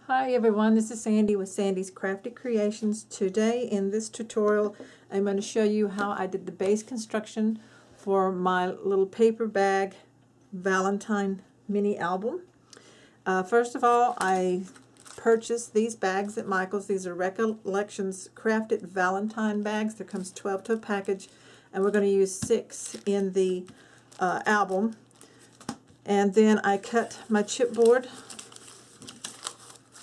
Hi everyone, this is Sandy with Sandy's Crafty Creations. Today in this tutorial I'm going to show you how I did the base construction for my little paper bag Valentine mini album. First of all, I purchased these bags at Michael's. These are Recollections Crafted Valentine bags. There comes 12 to a package, and we're going to use 6 in the album. And then I cut my chipboard.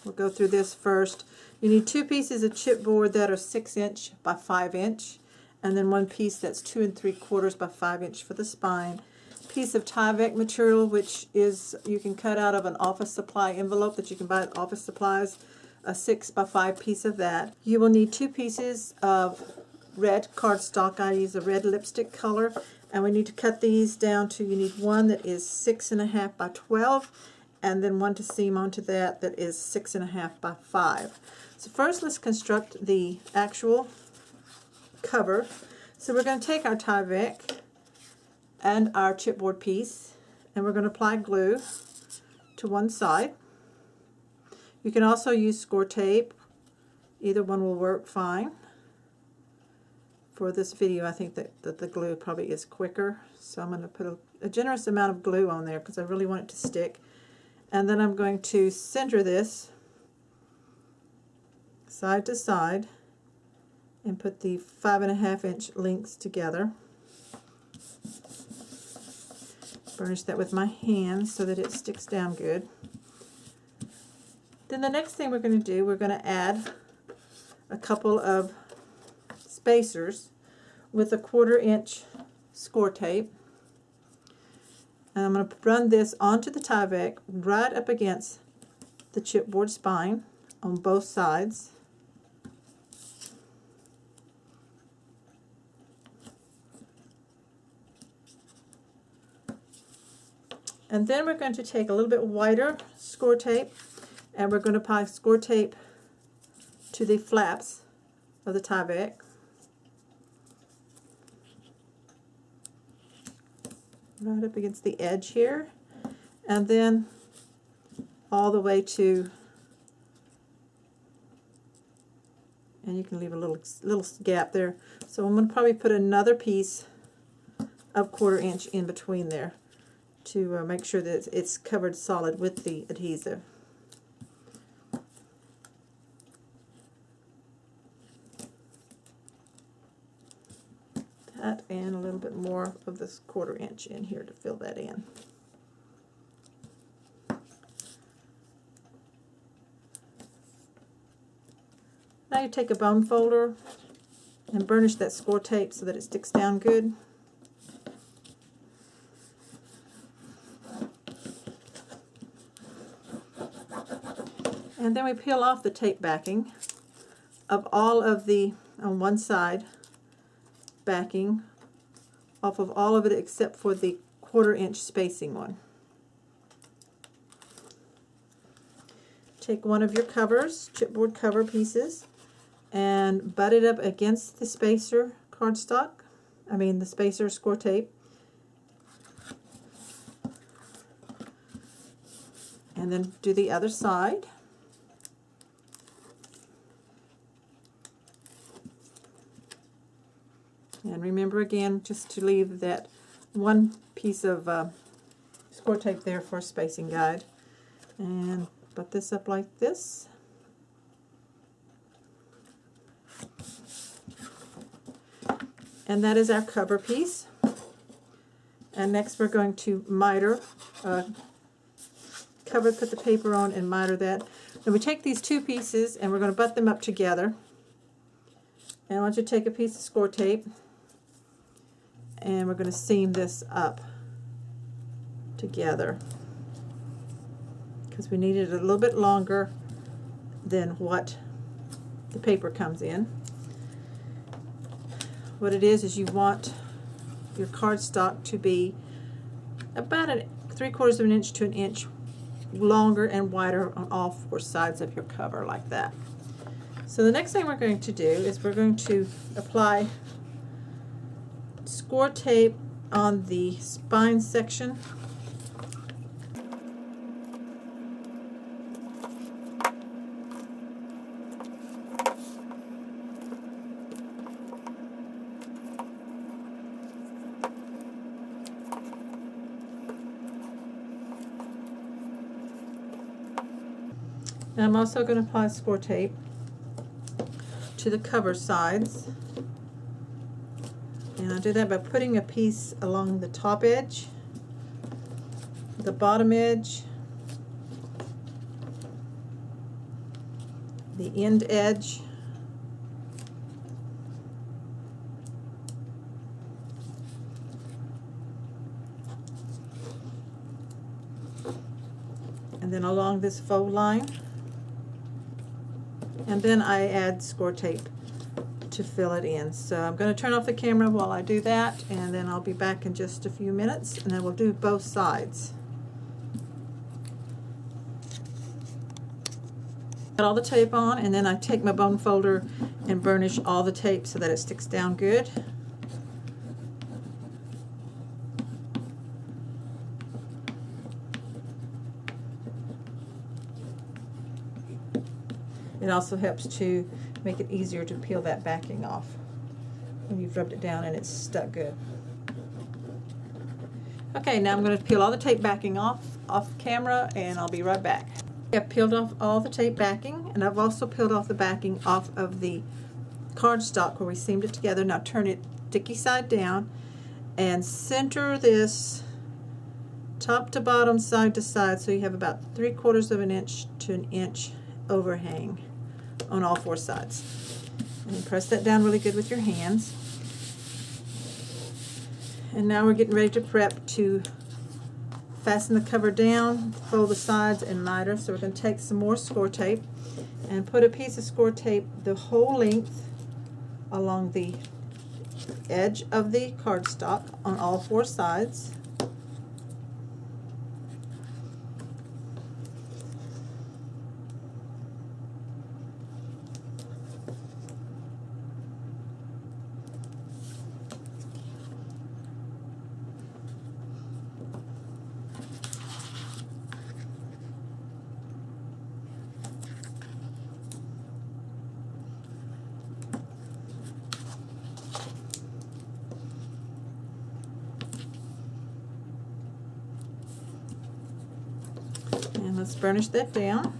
We'll go through this first. You need 2 pieces of chipboard that are 6" by 5", and then 1 piece that's 2 3/4 by 5" for the spine. Piece of Tyvek material, which is you can cut out of an office supply envelope that you can buy at office supplies. A 6 by 5 piece of that. You will need 2 pieces of red cardstock. I use a red lipstick color, and we need to cut these down to. You need one that is 6½ by 12. And then one to seam onto that is 6½ by 5. So first let's construct the actual cover. So we're going to take our Tyvek and our chipboard piece, and we're going to apply glue to one side. You can also use score tape. Either one will work fine. For this video I think that the glue probably is quicker, so I'm going to put a generous amount of glue on there because I really want it to stick. And then I'm going to center this side to side and put the 5½ links together. Burnish that with my hands so that it sticks down good. Then the next thing we're going to do, we're going to add a couple of spacers with a 1/4" score tape. And I'm going to run this onto the Tyvek right up against the chipboard spine on both sides. And then we're going to take a little bit wider score tape, and we're going to apply score tape to the flaps of the Tyvek. Right up against the edge here, and then all the way to, and you can leave a little gap there. So I'm going to probably put another piece of 1/4" in between there to make sure that it's covered solid with the adhesive. That and a little bit more of this 1/4" in here to fill that in. Now you take a bone folder and burnish that score tape so that it sticks down good. And then we peel off the tape backing of all of the, on one side, backing off of all of it except for the 1/4" spacing one. Take one of your covers, chipboard cover pieces, and butt it up against the spacer cardstock, the spacer score tape, and then do the other side. And remember again just to leave that one piece of score tape there for a spacing guide. And butt this up like this. And that is our cover piece. And next we're going to miter, put the paper on and miter that. Then we take these 2 pieces and we're going to butt them up together. And I want you to take a piece of score tape, and we're going to seam this up together because we need it a little bit longer than what the paper comes in. What it is you want your cardstock to be about 3/4 inch to 1 inch longer and wider on all 4 sides of your cover, like that. So the next thing we're going to do is we're going to apply score tape on the spine section Now I'm also going to apply score tape to the cover sides. And I do that by putting a piece along the top edge, the bottom edge, the end edge, and then along this fold line, and then I add score tape to fill it in. So I'm going to turn off the camera while I do that, and then I'll be back in just a few minutes, and then we'll do both sides. Got all the tape on, and then I take my bone folder and burnish all the tape so that it sticks down good. It also helps to make it easier to peel that backing off when you've rubbed it down and it's stuck good. Okay, now I'm going to peel all the tape backing off camera, and I'll be right back. I've peeled off all the tape backing, and I've also peeled off the backing off of the cardstock where we seamed it together. Now turn it sticky side down and center this top to bottom, side to side, so you have about 3/4 of an inch to an inch overhang on all 4 sides. And you press that down really good with your hands. And now we're getting ready to prep to fasten the cover down, fold the sides, and miter. So we're going to take some more score tape and put a piece of score tape the whole length along the edge of the cardstock on all 4 sides. And let's burnish that down.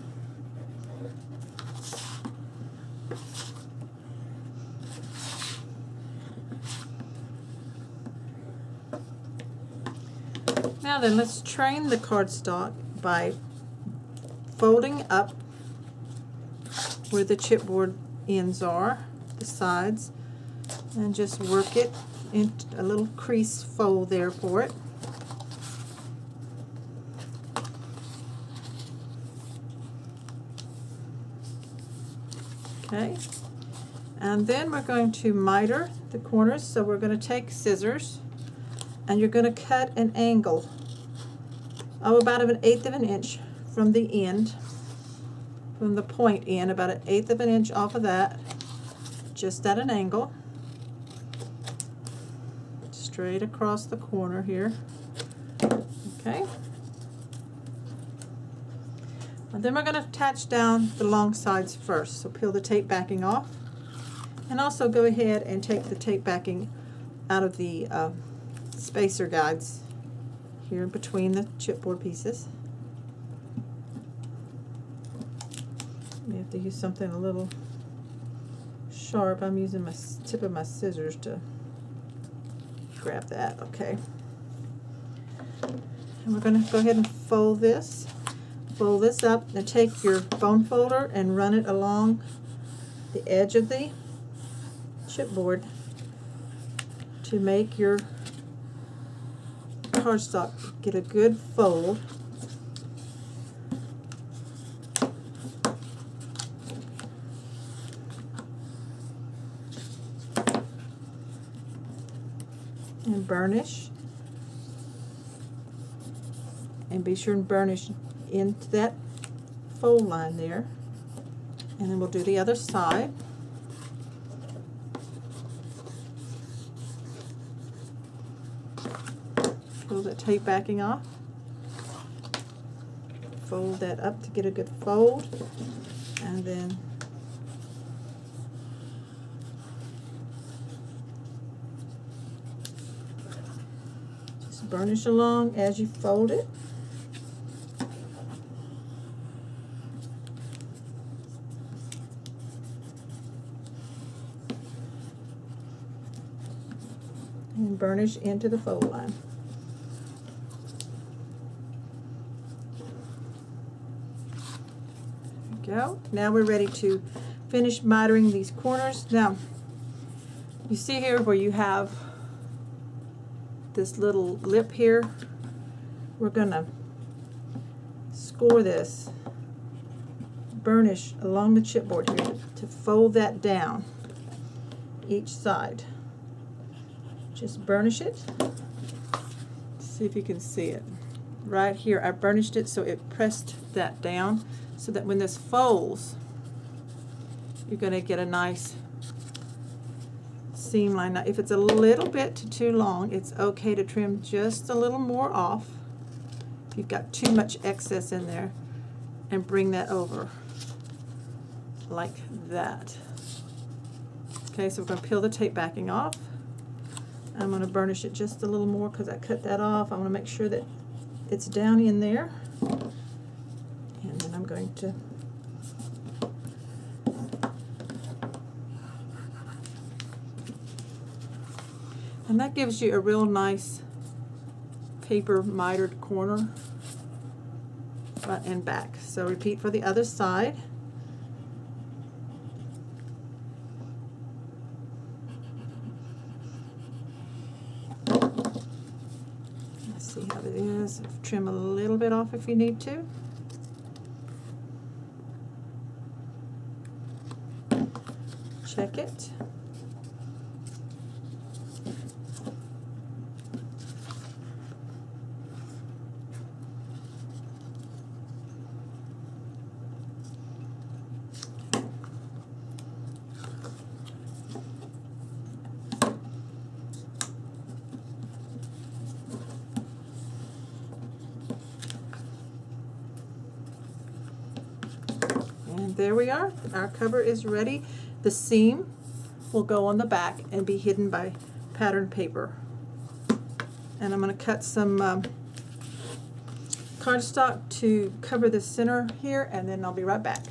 Now then, let's train the cardstock by folding up where the chipboard ends are, the sides, and just work it into a little crease fold there for it. Okay, and then we're going to miter the corners. So we're going to take scissors, and you're going to cut an angle of about 1/8 of an inch from the end, from the point end, about 1/8 of an inch off of that, just at an angle, straight across the corner here. Okay. And then we're going to attach down the long sides first. So peel the tape backing off, and also go ahead and take the tape backing out of the spacer guides here between the chipboard pieces. You have to use something a little sharp. I'm using my tip of my scissors to grab that. Okay. And we're going to go ahead and fold this. Fold this up, and take your bone folder and run it along the edge of the chipboard to make your cardstock get a good fold. And burnish. And be sure and burnish into that fold line there. And then we'll do the other side. Pull that tape backing off. Fold that up to get a good fold. And then just burnish along as you fold it. burnish into the fold line. There we go. Now we're ready to finish mitering these corners. Now, you see here where you have this little lip here? We're gonna score this burnish along the chipboard here to fold that down each side. Just burnish it. See if you can see it. Right here, I burnished it so it pressed that down so that when this folds, you're going to get a nice seam line. Now, if it's a little bit too long, it's okay to trim just a little more off. If you've got too much excess in there, and bring that over like that. Okay, so we're going to peel the tape backing off. I'm going to burnish it just a little more because I cut that off. I want to make sure that it's down in there. And then I'm going to and that gives you a real nice paper mitered corner front and back. So repeat for the other side. Let's see how it is. Trim a little bit off if you need to. Check it. And there we are. Our cover is ready. The seam will go on the back and be hidden by pattern paper. And I'm going to cut some cardstock to cover the center here, and then I'll be right back.